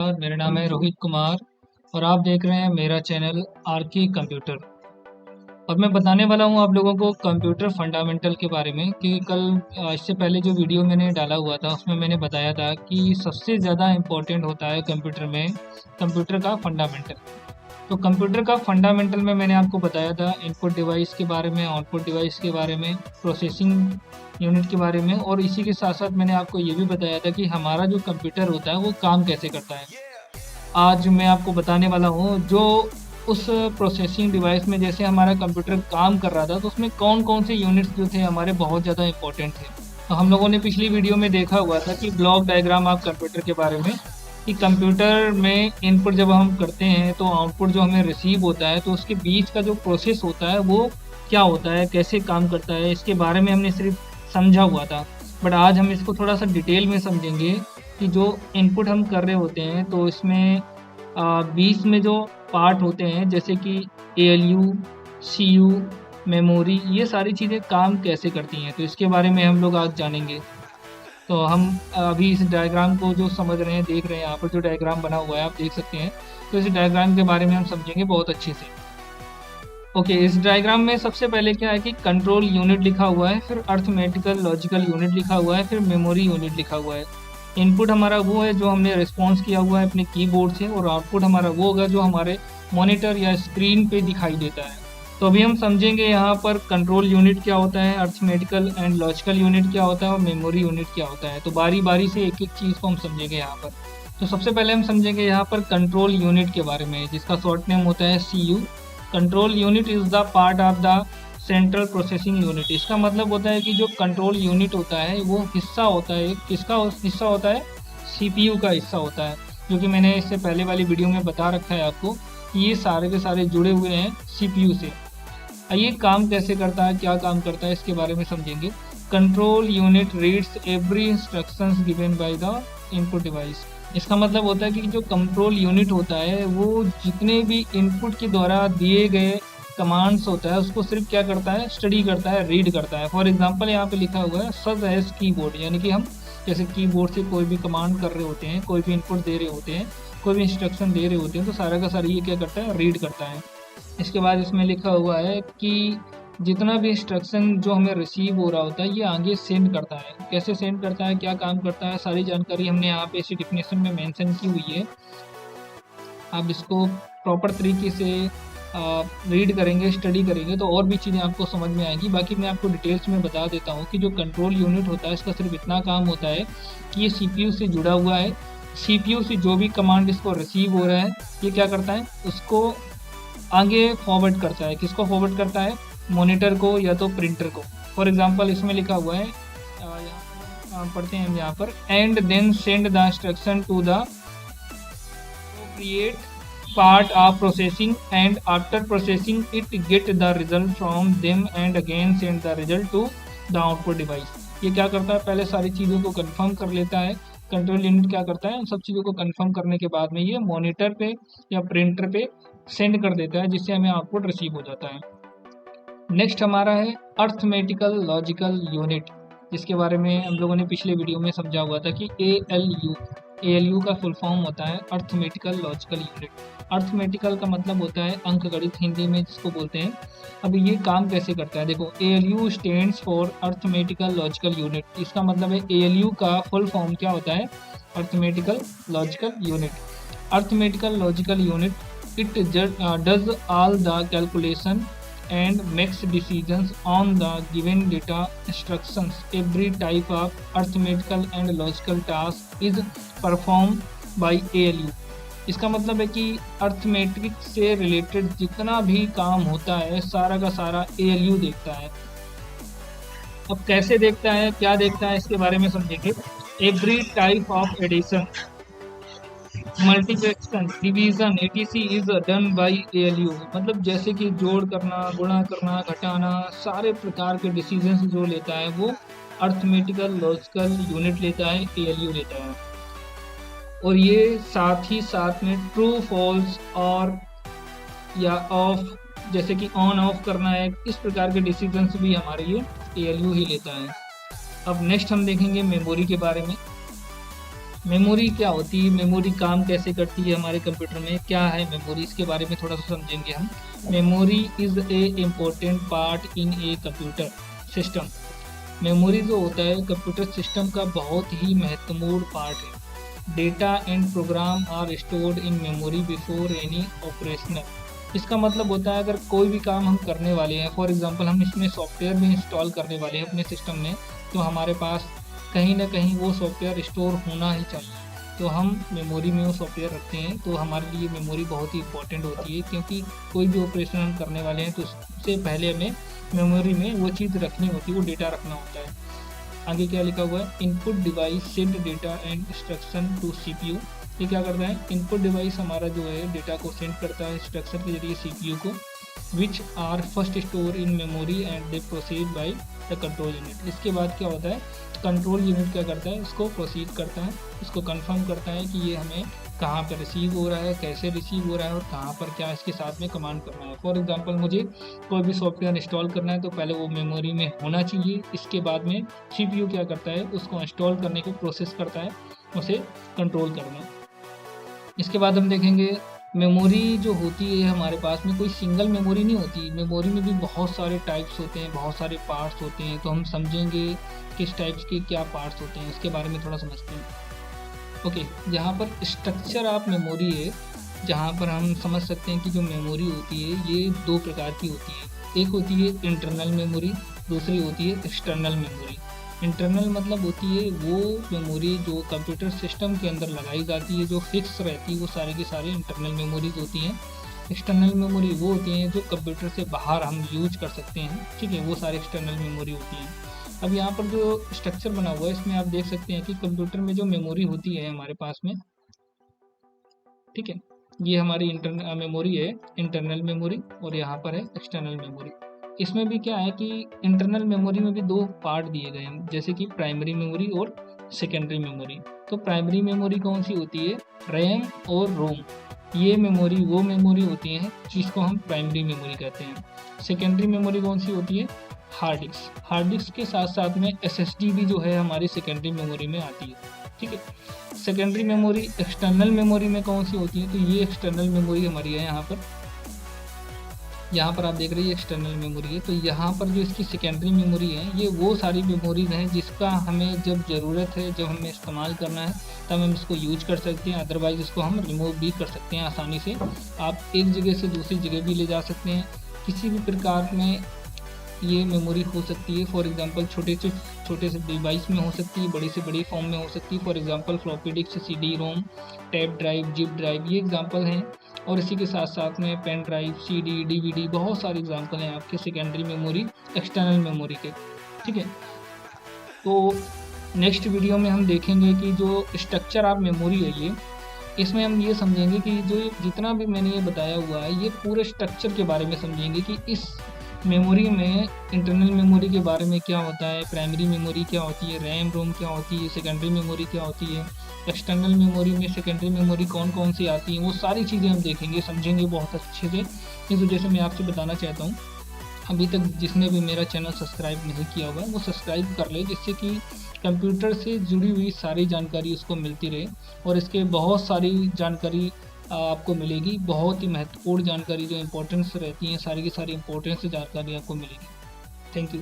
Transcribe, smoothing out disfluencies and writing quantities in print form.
मेरा नाम है रोहित कुमार और आप देख रहे हैं मेरा चैनल आरके कंप्यूटर। और मैं बताने वाला हूं आप लोगों को कंप्यूटर फंडामेंटल के बारे में कि कल इससे पहले जो वीडियो मैंने डाला हुआ था उसमें मैंने बताया था कि सबसे ज़्यादा इम्पोर्टेंट होता है कंप्यूटर में कंप्यूटर का फंडामेंटल। तो कंप्यूटर का फंडामेंटल में मैंने आपको बताया था इनपुट डिवाइस के बारे में, आउटपुट डिवाइस के बारे में, प्रोसेसिंग यूनिट के बारे में, और इसी के साथ साथ मैंने आपको ये भी बताया था कि हमारा जो कंप्यूटर होता है वो काम कैसे करता है। आज मैं आपको बताने वाला हूँ जो उस प्रोसेसिंग डिवाइस में जैसे हमारा कंप्यूटर काम कर रहा था तो उसमें कौन कौन से यूनिट्स जो थे हमारे बहुत ज़्यादा इंपॉर्टेंट थे। तो हम लोगों ने पिछली वीडियो में देखा हुआ था कि ब्लॉक डायग्राम ऑफ कंप्यूटर के बारे में, कि कंप्यूटर में इनपुट जब हम करते हैं तो आउटपुट जो हमें रिसीव होता है तो उसके बीच का जो प्रोसेस होता है वो क्या होता है, कैसे काम करता है, इसके बारे में हमने सिर्फ समझा हुआ था। बट आज हम इसको थोड़ा सा डिटेल में समझेंगे कि जो इनपुट हम कर रहे होते हैं तो इसमें बीच में जो पार्ट होते हैं जैसे कि ALU, CU, मेमोरी, ये सारी चीज़ें काम कैसे करती हैं तो इसके बारे में हम लोग आज जानेंगे। तो हम अभी इस डायग्राम को जो समझ रहे हैं, देख रहे हैं, यहाँ पर जो डायग्राम बना हुआ है आप देख सकते हैं। तो इस डायग्राम के बारे में हम समझेंगे बहुत अच्छे से। ओके, इस डायग्राम में सबसे पहले क्या है कि कंट्रोल यूनिट लिखा हुआ है, फिर अर्थमेटिकल लॉजिकल यूनिट लिखा हुआ है, फिर मेमोरी यूनिट लिखा हुआ है। इनपुट हमारा वो है जो हमने रिस्पॉन्स किया हुआ है अपने कीबोर्ड से, और आउटपुट हमारा वो होगा जो हमारे मॉनिटर या स्क्रीन पे दिखाई देता है। तो अभी हम समझेंगे यहाँ पर कंट्रोल यूनिट क्या होता है, अर्थमेटिकल एंड लॉजिकल यूनिट क्या होता है और मेमोरी यूनिट क्या होता है। तो बारी बारी से एक एक चीज़ को हम समझेंगे यहाँ पर। तो सबसे पहले हम समझेंगे यहाँ पर कंट्रोल यूनिट के बारे में, जिसका शॉर्ट नेम होता है CU। Control unit is the part of the central processing unit. इसका मतलब होता है कि जो कंट्रोल यूनिट होता है वो हिस्सा होता है, किसका हिस्सा होता है, CPU का हिस्सा होता है, जो कि मैंने इससे पहले वाली वीडियो में बता रखा है आपको कि ये सारे के सारे जुड़े हुए हैं CPU से। ये काम कैसे करता है, क्या काम करता है, इसके बारे में समझेंगे। Control unit reads every instructions given by the input device. इसका मतलब होता है कि जो कंट्रोल यूनिट होता है वो जितने भी इनपुट के द्वारा दिए गए कमांड्स होता है उसको सिर्फ क्या करता है, स्टडी करता है, रीड करता है। फॉर एग्जांपल यहाँ पे लिखा हुआ है सच एज कीबोर्ड, यानी कि हम जैसे कीबोर्ड से कोई भी कमांड कर रहे होते हैं, कोई भी इनपुट दे रहे होते हैं, कोई भी इंस्ट्रक्शन दे रहे होते हैं, तो सारा का सारा ये क्या करता है, रीड करता है। इसके बाद इसमें लिखा हुआ है कि जितना भी इंस्ट्रक्शन जो हमें रिसीव हो रहा होता है ये आगे सेंड करता है। कैसे सेंड करता है, क्या काम करता है, सारी जानकारी हमने यहाँ पे इसी डिफिनेशन में मेंशन की हुई है। आप इसको प्रॉपर तरीके से रीड करेंगे, स्टडी करेंगे तो और भी चीज़ें आपको समझ में आएंगी। बाकी मैं आपको डिटेल्स में बता देता हूँ कि जो कंट्रोल यूनिट होता है इसका सिर्फ इतना काम होता है कि ये CPU से जुड़ा हुआ है। CPU से जो भी कमांड इसको रिसीव हो रहा है ये क्या करता है, उसको आगे फॉरवर्ड करता है। किसको फॉरवर्ड करता है, मॉनिटर को या तो प्रिंटर को। फॉर एग्जांपल इसमें लिखा हुआ है, पढ़ते हैं हम यहाँ पर, and then send the instruction to the appropriate part of processing, and after processing it get the result from them and again send the result to the output device। ये क्या करता है, पहले सारी चीज़ों को कंफर्म कर लेता है। कंट्रोल यूनिट क्या करता है, उन सब चीज़ों को कंफर्म करने के बाद में ये मॉनिटर पे या प्रिंटर पे सेंड कर देता है, जिससे हमें आउटपुट रिसीव हो जाता है। नेक्स्ट हमारा है अर्थमेटिकल लॉजिकल यूनिट, जिसके बारे में हम लोगों ने पिछले वीडियो में समझा हुआ था कि ALU का फुल फॉर्म होता है अर्थमेटिकल लॉजिकल यूनिट। अर्थमेटिकल का मतलब होता है अंकगणित, हिंदी में जिसको बोलते हैं। अब ये काम कैसे करता है, देखो ALU stands for arithmetical logical unit. इसका मतलब है ALU का फुल फॉर्म क्या होता है, arithmetical logical unit. Arithmetical logical unit it does all the calculation and makes decisions on the given data instructions. Every type of arithmetical and logical task is performed by ALU। इसका मतलब है कि arithmetic से related जितना भी काम होता है सारा का सारा ALU देखता है। अब कैसे देखता है, क्या देखता है, इसके बारे में समझेंगे। Every type of addition, multiplication, division etc is done by ALU। मतलब जैसे कि जोड़ करना, गुणा करना, घटाना, सारे प्रकार के डिसीजन जो लेता है वो अर्थमेटिकल लॉजिकल यूनिट लेता है, ALU लेता है। और ये साथ ही साथ में ट्रू फॉल्स और या ऑफ, जैसे कि ऑन ऑफ करना है, इस प्रकार के डिसीजन भी हमारे ये ALU ही लेता है। अब नेक्स्ट हम देखेंगे मेमोरी के बारे में। मेमोरी क्या होती है, मेमोरी काम कैसे करती है हमारे कंप्यूटर में, क्या है मेमोरी, इसके बारे में थोड़ा सा समझेंगे हम। Memory is a important part in a computer system. Memory जो होता है कंप्यूटर सिस्टम का बहुत ही महत्वपूर्ण पार्ट है। Data and program are stored in memory before any operational. इसका मतलब होता है अगर कोई भी काम हम करने वाले हैं, फॉर एग्जांपल हम इसमें सॉफ्टवेयर भी इंस्टॉल करने वाले हैं अपने सिस्टम में, तो हमारे पास कहीं ना कहीं वो सॉफ्टवेयर स्टोर होना ही चाहिए। तो हम मेमोरी में वो सॉफ्टवेयर रखते हैं, तो हमारे लिए मेमोरी बहुत ही इंपॉर्टेंट होती है, क्योंकि कोई भी ऑपरेशन हम करने वाले हैं तो उससे पहले हमें मेमोरी में वो चीज़ रखनी होती है, वो डेटा रखना होता है। आगे क्या लिखा हुआ है, input device send data and instruction to CPU. ये क्या करता है, इनपुट डिवाइस हमारा जो है डेटा को सेंड करता है इंस्ट्रक्शन के जरिए सीपीयू को, which are first store in memory and they proceed by the control unit. इसके बाद क्या होता है, कंट्रोल यूनिट क्या करता है, इसको प्रोसीड करता है, इसको कंफर्म करता है कि ये हमें कहाँ पर रिसीव हो रहा है, कैसे रिसीव हो रहा है और कहाँ पर क्या इसके साथ में कमांड करना है। फॉर एग्जांपल मुझे कोई भी सॉफ्टवेयर इंस्टॉल करना है तो पहले वो मेमोरी में होना चाहिए, इसके बाद में सीपीयू क्या करता है, उसको इंस्टॉल करने को प्रोसेस करता है, उसे कंट्रोल करना। इसके बाद हम देखेंगे मेमोरी जो होती है हमारे पास में कोई सिंगल मेमोरी नहीं होती, मेमोरी में भी बहुत सारे टाइप्स होते हैं, बहुत सारे पार्ट्स होते हैं। तो हम समझेंगे किस टाइप्स के क्या पार्ट्स होते हैं, इसके बारे में थोड़ा समझते हैं। ओके, जहाँ पर स्ट्रक्चर ऑफ मेमोरी है, जहाँ पर हम समझ सकते हैं कि जो मेमोरी होती है ये दो प्रकार की होती है। एक होती है इंटरनल मेमोरी, दूसरी होती है एक्सटर्नल मेमोरी। इंटरनल मतलब होती है वो मेमोरी जो कंप्यूटर सिस्टम के अंदर लगाई जाती है, जो फिक्स रहती है, वो सारी की सारी इंटरनल मेमोरीज होती हैं। एक्सटर्नल मेमोरी वो होती हैं जो कंप्यूटर से बाहर हम यूज कर सकते हैं, ठीक है, वो सारी एक्सटर्नल मेमोरी होती हैं। अब यहाँ पर जो स्ट्रक्चर बना हुआ है इसमें आप देख सकते हैं कि कंप्यूटर में जो मेमोरी होती है हमारे पास में, ठीक है, ये हमारी इंटरनल मेमोरी है, इंटरनल मेमोरी, और यहाँ पर है एक्सटर्नल मेमोरी। इसमें भी क्या है कि इंटरनल मेमोरी में भी दो पार्ट दिए गए हैं, जैसे कि प्राइमरी मेमोरी और सेकेंडरी मेमोरी। तो प्राइमरी मेमोरी कौन सी होती है, रैम और रोम। ये मेमोरी वो मेमोरी होती हैं जिसको हम प्राइमरी मेमोरी कहते हैं। सेकेंडरी मेमोरी कौन सी होती है, हार्ड डिस्क। हार्ड डिस्क के साथ साथ में एसएसडी भी जो है हमारी सेकेंडरी मेमोरी में आती है, ठीक है। सेकेंडरी मेमोरी एक्सटर्नल मेमोरी में कौन सी होती है, तो ये एक्सटर्नल मेमोरी हमारी है। यहाँ पर आप देख रहे हैं एक्सटर्नल मेमोरी है। तो यहाँ पर जो इसकी सेकेंडरी मेमोरी है ये वो सारी मेमोरीज हैं जिसका हमें जब ज़रूरत है, जब हमें इस्तेमाल करना है तब हम इसको यूज कर सकते हैं, अदरवाइज़ इसको हम रिमूव भी कर सकते हैं आसानी से। आप एक जगह से दूसरी जगह भी ले जा सकते हैं, किसी भी प्रकार में ये मेमोरी हो सकती है। फॉर एग्जांपल छोटे से डिवाइस में हो सकती है, बड़ी से बड़ी फॉर्म में हो सकती है। For example floppy disk, CD ROM, tap drive, zip drive, ये एग्जांपल हैं। और इसी के साथ साथ में पेन ड्राइव, सीडी, डीवीडी, बहुत सारे एग्जांपल हैं आपके सेकेंडरी मेमोरी, एक्सटर्नल मेमोरी के, ठीक है। तो नेक्स्ट वीडियो में हम देखेंगे कि जो स्ट्रक्चर ऑफ मेमोरी है ये, इसमें हम ये समझेंगे कि जो जितना भी मैंने ये बताया हुआ है ये पूरे स्ट्रक्चर के बारे में समझेंगे कि इस मेमोरी में इंटरनल मेमोरी के बारे में क्या होता है, प्राइमरी मेमोरी क्या होती है, रैम रोम क्या होती है, सेकेंडरी मेमोरी क्या होती है, एक्सटर्नल मेमोरी में सेकेंडरी मेमोरी कौन कौन सी आती हैं, वो सारी चीज़ें हम देखेंगे, समझेंगे बहुत अच्छे से। इस वजह से मैं आपसे बताना चाहता हूँ अभी तक जिसने भी मेरा चैनल सब्सक्राइब नहीं किया हुआ है वो सब्सक्राइब कर ले, जिससे कि कंप्यूटर से जुड़ी हुई सारी जानकारी उसको मिलती रहे। और इसके बहुत सारी जानकारी आपको मिलेगी, बहुत ही महत्वपूर्ण जानकारी जो इंपॉर्टेंस रहती हैं, सारी की सारी इंपॉर्टेंस जानकारी आपको मिलेगी। Thank you.